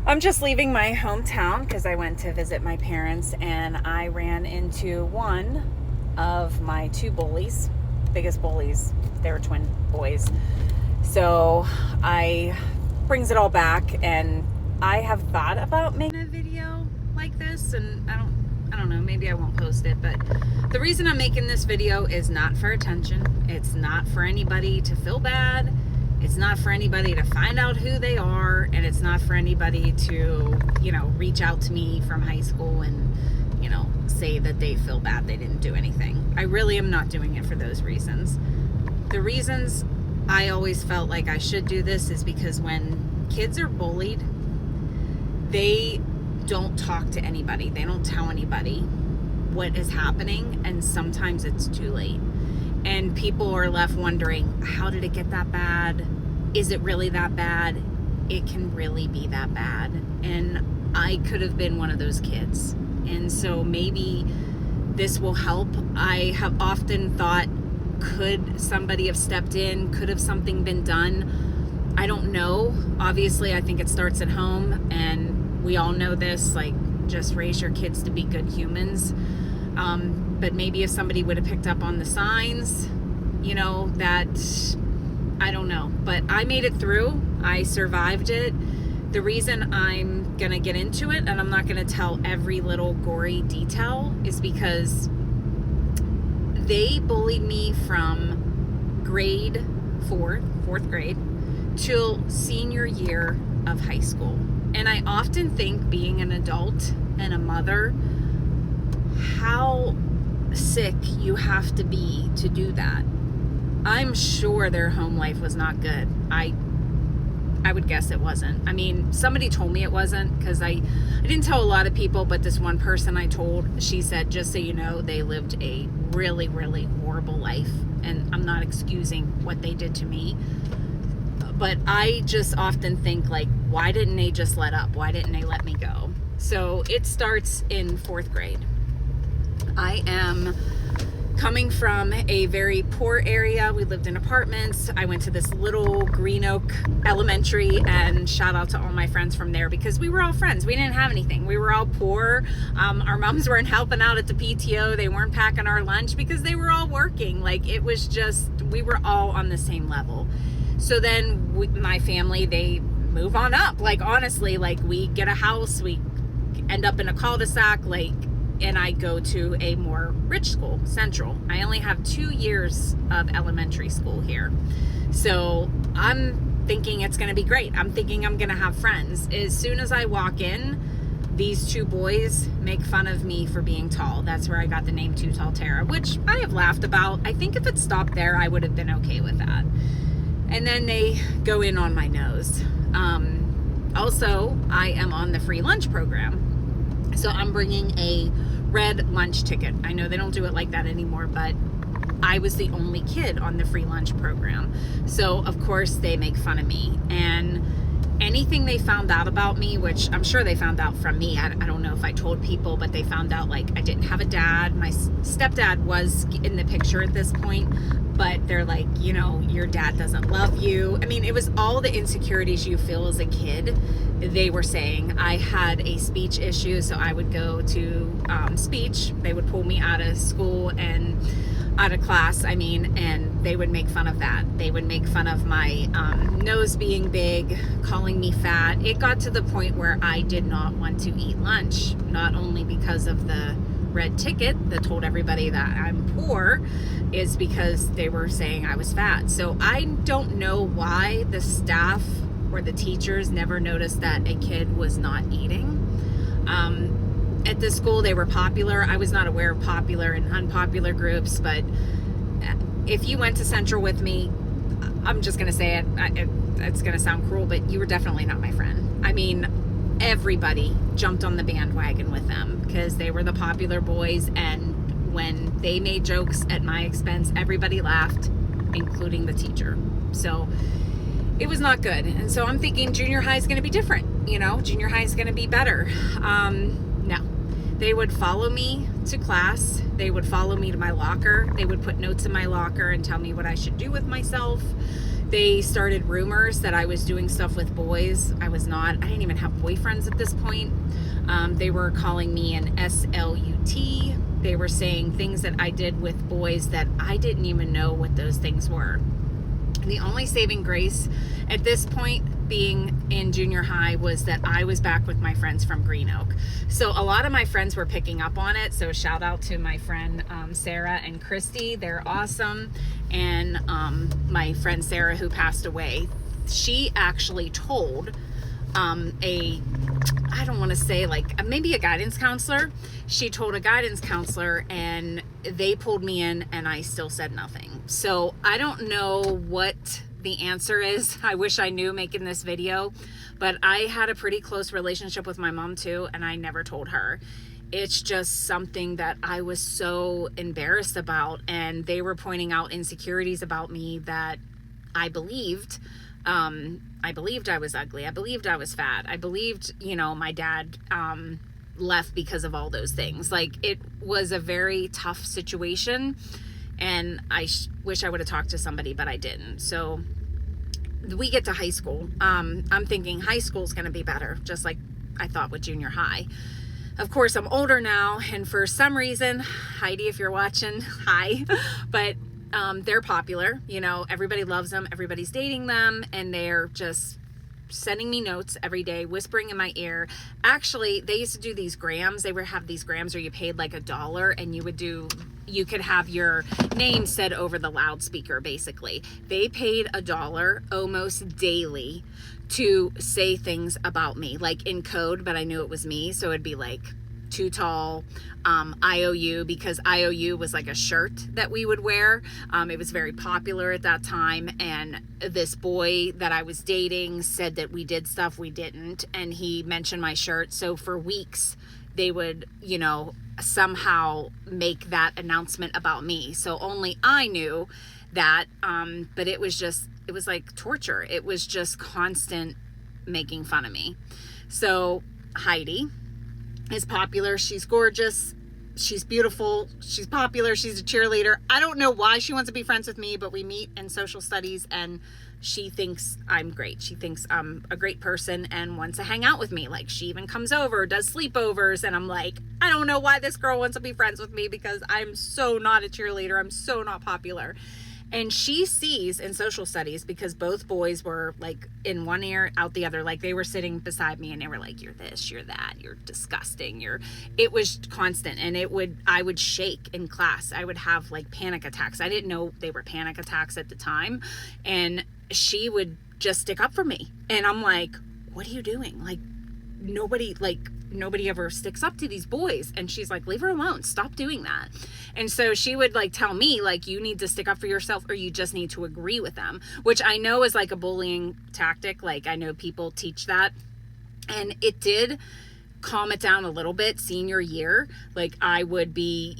I'm just leaving my hometown because I went to visit my parents and I ran into one of my two bullies, biggest bullies. They were twin boys. So I brings it all back, and I have thought about making a video like this, and I don't know, maybe I won't post it, but the reason I'm making this video is not for attention. It's not for anybody to feel bad. It's not for anybody to find out who they are, and it's not for anybody to, reach out to me from high school and, say that they feel bad they didn't do anything. I really am not doing it for those reasons. The reasons I always felt like I should do this is because when kids are bullied, they don't talk to anybody. They don't tell anybody what is happening, and sometimes it's too late. And people are left wondering, how did it get that bad? Is it really that bad? It can really be that bad. And I could have been one of those kids. And so maybe this will help. I have often thought, could somebody have stepped in? Could have something been done? I don't know. Obviously, I think it starts at home, and we all know this, like, just raise your kids to be good humans. But maybe if somebody would have picked up on the signs, that, I don't know. But I made it through. I survived it. The reason I'm going to get into it, and I'm not going to tell every little gory detail, is because they bullied me from grade fourth grade, till senior year of high school. And I often think, being an adult and a mother, how sick you have to be to do that. I'm sure their home life was not good. I would guess it wasn't. I mean, somebody told me it wasn't, because I didn't tell a lot of people, but this one person I told, she said, just so you know, they lived a really, really horrible life. And I'm not excusing what they did to me, but I just often think, like, why didn't they just let up? Why didn't they let me go? So it starts in fourth grade. I am coming from a very poor area. We lived in apartments. I went to this little Green Oak Elementary, and shout out to all my friends from there, because we were all friends. We didn't have anything. We were all poor. Our moms weren't helping out at the PTO. They weren't packing our lunch because they were all working. Like, it was just, we were all on the same level. So then my family, they move on up. Like, honestly, like, we get a house, we end up in a cul-de-sac, like, and I go to a more rich school, Central. I only have 2 years of elementary school here. So I'm thinking it's going to be great. I'm thinking I'm going to have friends. As soon as I walk in, these two boys make fun of me for being tall. That's where I got the name Too Tall Tara, which I have laughed about. I think if it stopped there, I would have been okay with that. And then they go in on my nose. Also, I am on the free lunch program. So I'm bringing a red lunch ticket. I know they don't do it like that anymore, but I was the only kid on the free lunch program. So of course they make fun of me, and anything they found out about me, which I'm sure they found out from me. I don't know if I told people, but they found out, like, I didn't have a dad. My stepdad was in the picture at this point, but they're like, your dad doesn't love you. I mean, it was all the insecurities you feel as a kid. They were saying I had a speech issue, so I would go to speech. They would pull me out of school and out of class, and they would make fun of that. They would make fun of my nose being big, calling me fat. It got to the point where I did not want to eat lunch, not only because of the red ticket that told everybody that I'm poor, is because they were saying I was fat. So I don't know why the staff or the teachers never noticed that a kid was not eating. At this school, they were popular. I was not aware of popular and unpopular groups, but if you went to Central with me, I'm just going to say it, it's going to sound cruel, but you were definitely not my friend. I mean, everybody jumped on the bandwagon with them because they were the popular boys, and when they made jokes at my expense, everybody laughed, including the teacher. So it was not good. And so I'm thinking junior high is going to be different. Junior high is going to be better. No. They would follow me to class. They would follow me to my locker. They would put notes in my locker and tell me what I should do with myself. They started rumors that I was doing stuff with boys. I was not. I didn't even have boyfriends at this point. They were calling me an SLUT. They were saying things that I did with boys that I didn't even know what those things were. The only saving grace at this point, being in junior high, was that I was back with my friends from Green Oak. So a lot of my friends were picking up on it. So shout out to my friend Sarah and Christy. They're awesome. And my friend Sarah, who passed away, she actually told I don't want to say like maybe a guidance counselor. She told a guidance counselor, and they pulled me in, and I still said nothing. So I don't know what the answer is. I wish I knew making this video, but I had a pretty close relationship with my mom too, and I never told her. It's just something that I was so embarrassed about, and they were pointing out insecurities about me that I believed. I believed I was ugly. I believed I was fat. I believed, my dad left because of all those things. Like, it was a very tough situation, and I wish I would have talked to somebody, but I didn't. So we get to high school. I'm thinking high school's going to be better, just like I thought with junior high. Of course, I'm older now, and for some reason, Heidi, if you're watching, hi, but they're popular. Everybody loves them. Everybody's dating them, and they're just sending me notes every day, whispering in my ear. Actually, they used to do these grams. They would have these grams where you paid like $1, and you could have your name said over the loudspeaker, basically. They paid $1 almost daily to say things about me, like in code, but I knew it was me. So it'd be like too tall, IOU, because IOU was like a shirt that we would wear. It was very popular at that time, and this boy that I was dating said that we did stuff we didn't, and he mentioned my shirt. So for weeks they would, somehow make that announcement about me. So only I knew that, but it was like torture. It was just constant making fun of me. So Heidi is popular. She's gorgeous. She's beautiful. She's popular. She's a cheerleader. I don't know why she wants to be friends with me, but we meet in social studies, and she thinks I'm great. She thinks I'm a great person and wants to hang out with me. Like, she even comes over, does sleepovers, and I'm like, I don't know why this girl wants to be friends with me, because I'm so not a cheerleader. I'm so not popular. And she sees in social studies, because both boys were like in one ear, out the other. Like, they were sitting beside me, and they were like, you're this, you're that, you're disgusting. It was constant. And I would shake in class. I would have like panic attacks. I didn't know they were panic attacks at the time. And she would just stick up for me. And I'm like, what are you doing? Like, nobody ever sticks up to these boys. And she's like, leave her alone, stop doing that. And so she would like tell me, like, you need to stick up for yourself, or you just need to agree with them, which I know is like a bullying tactic. Like, I know people teach that, and it did calm it down a little bit senior year. Like, I would be,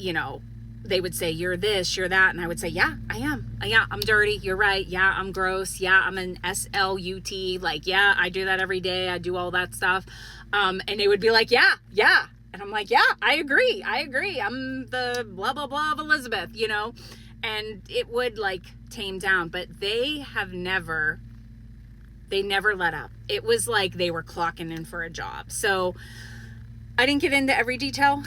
they would say, you're this, you're that. And I would say, yeah, I am. Yeah, I'm dirty. You're right. Yeah, I'm gross. Yeah, I'm an SLUT. Like, yeah, I do that every day. I do all that stuff. And they would be like, yeah. And I'm like, yeah, I agree. I'm the blah, blah, blah of Elizabeth, and it would like tame down, but they never let up. It was like they were clocking in for a job. So I didn't get into every detail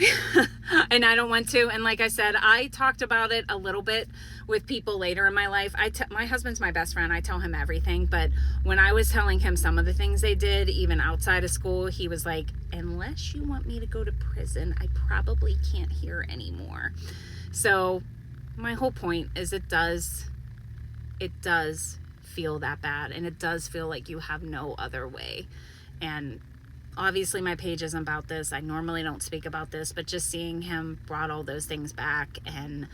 and I don't want to. And like I said, I talked about it a little bit with people later in my life. My husband's my best friend. I tell him everything. But when I was telling him some of the things they did, even outside of school, he was like, unless you want me to go to prison, I probably can't hear anymore. So my whole point is it does feel that bad. And it does feel like you have no other way. And obviously my page isn't about this. I normally don't speak about this, but just seeing him brought all those things back. And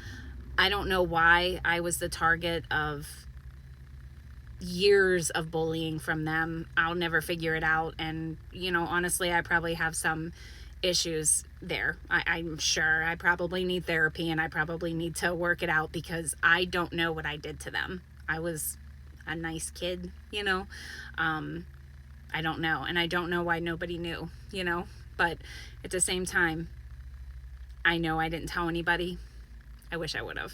I don't know why I was the target of years of bullying from them. I'll never figure it out. And, honestly, I probably have some issues there. I'm sure I probably need therapy, and I probably need to work it out, because I don't know what I did to them. I was a nice kid, I don't know. And I don't know why nobody knew, but at the same time, I know I didn't tell anybody. I wish I would have.